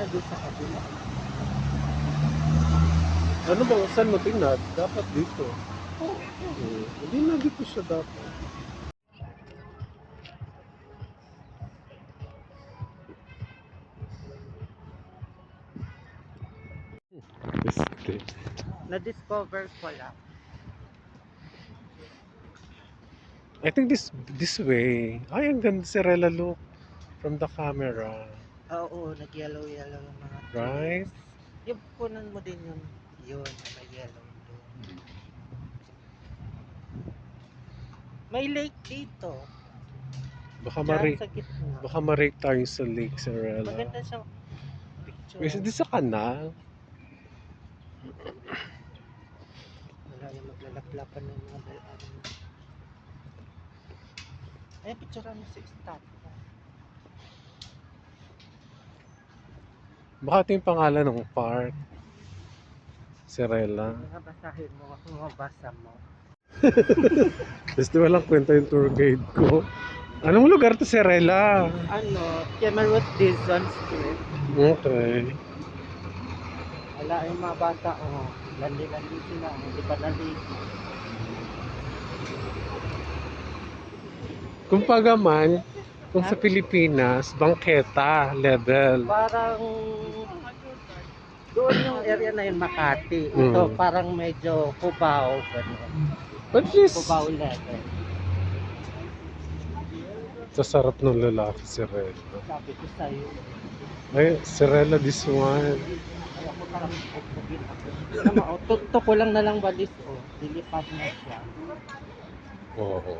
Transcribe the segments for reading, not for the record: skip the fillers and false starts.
nandun sa kabila. Ano bang saan mo tingnan? Dapat dito. Oo. Hindi na dito siya dapat. Este. Na-discover ko lang. I think this way. Ay, ang ganda si Rela look from the camera. Oo, nag-yellow-yellow yung mga Right? trees. Yung punan mo din yun, may yellow doon. May lake dito. Baka Diyan sa gitna. baka ma-rake tayo sa lake si Rela. Maganda siyang picture. Kasi di sa kanal. Wala yung maglalaplapan ng mga ano. Ay, picture mo si Stat. Baka ito yung pangalan ng park. Si Rela. Mga basahin mo, kung mabasa mo. Basta walang kwenta yung tour guide ko. Anong lugar to si Rela? Ano, Kemerut Dizon Street. Okay. Wala yung mga bata, oh. Landi-landi sila, hindi pa naligo. Kumbaga man, kung sa Pilipinas, bangketa level. Parang doon yung area na yun, Makati. Ito parang medyo Cubao, gano'n. But at least, Cubao level. sa sarap ng lalaki si Rela. Sabi ko sa'yo, Ay, si Rela this one. ay ako parang pupugin ako. Alam mo, oh, tuktok ko lang na lang balis, oh. Dilipad na siya. Oo.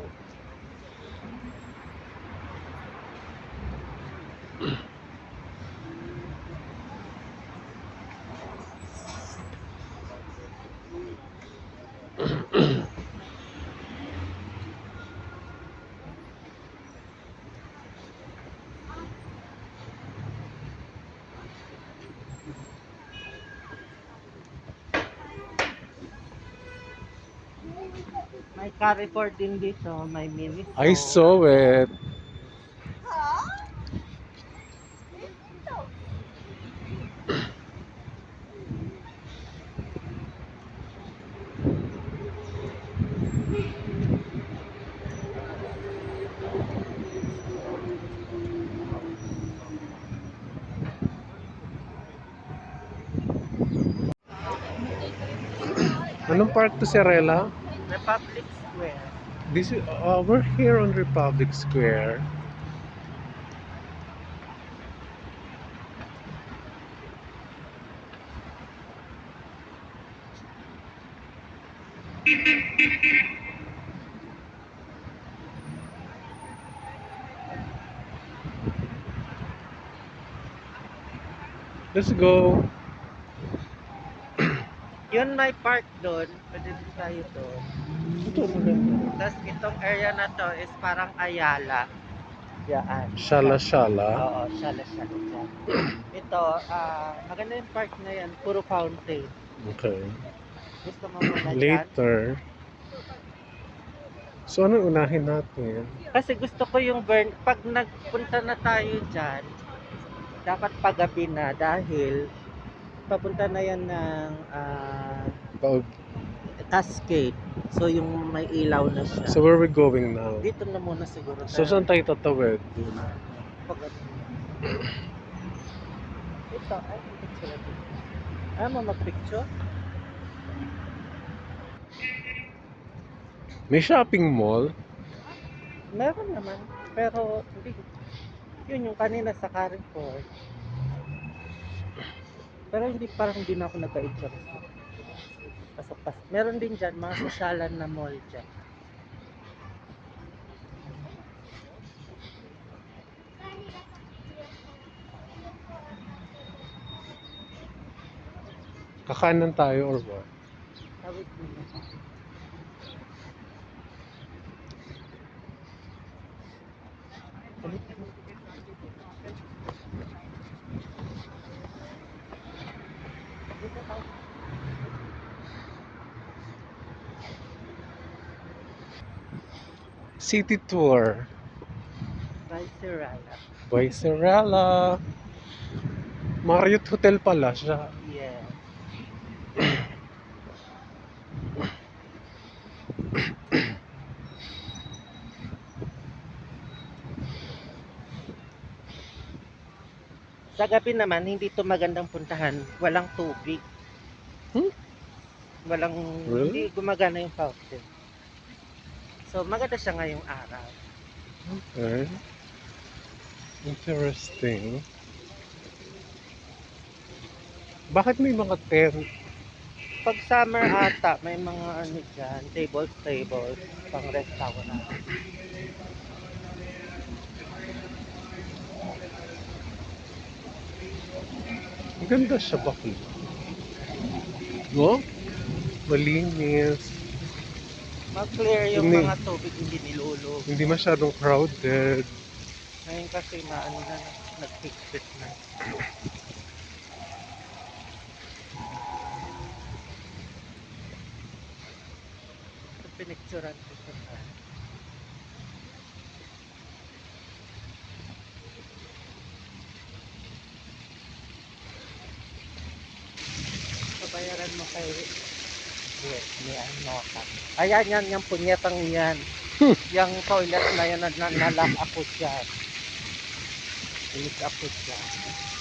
May Carrefour din dito, may Miniso. I saw it. Anong park to si Rela? Republic Square. This is, we're here on Republic Square. Let's go. Yun may park doon, pwede din tayo doon. Ito maganda. Tapos itong area na to is parang Ayala. Yan. Shala-shala. Oo, shala-shala dyan. Ito, maganda yung park na yan, puro fountain. Okay. Gusto mo muna dyan? Later. So, ano unahin natin? Kasi gusto ko yung burn, pag nagpunta na tayo dyan, dapat paggabi na dahil papunta na yan ng Baog. Cascade. So yung may ilaw na siya. So, where are we going now? Dito na muna siguro So, saan tayo tatawid? Paggabi. Ito, ay, picture dito. Ayaw mo mag-picture? May shopping mall? Meron naman, pero hindi. Yun yung kanina sa Carrefour. Pero hindi, parang hindi na ako nagka-interest. Pasok-pasok. Meron din dyan, mga sosyalan na mall dyan. Kakanan tayo or what? Tawid mo na. Balik mo. Dito tayo. City tour By Serrala. by Serrala. Marriott Hotel pala siya. Yes. Sa gabi naman, hindi to magandang puntahan. Walang tubig. Hmm? Walang, Really? hindi gumagana yung fountain. So, maganda siya ngayong araw. Okay. Interesting. Bakit may mga tent? Pag summer ata, may mga ano dyan, tables, pang restaurant. Ang ganda siya bakit? No? Malinis. Mag-clear yung Hindi. mga tubig, hindi nilulog. Hindi masyadong crowded. Ngayon kasi maano na, nag-fix na. Ito pinicturan ko siya. Pabayaran mo kay yes, ni ano ka. Ayan yan, yung punyetang yan. Yung toilet na yan, nalak ako dyan. Inis ako dyan.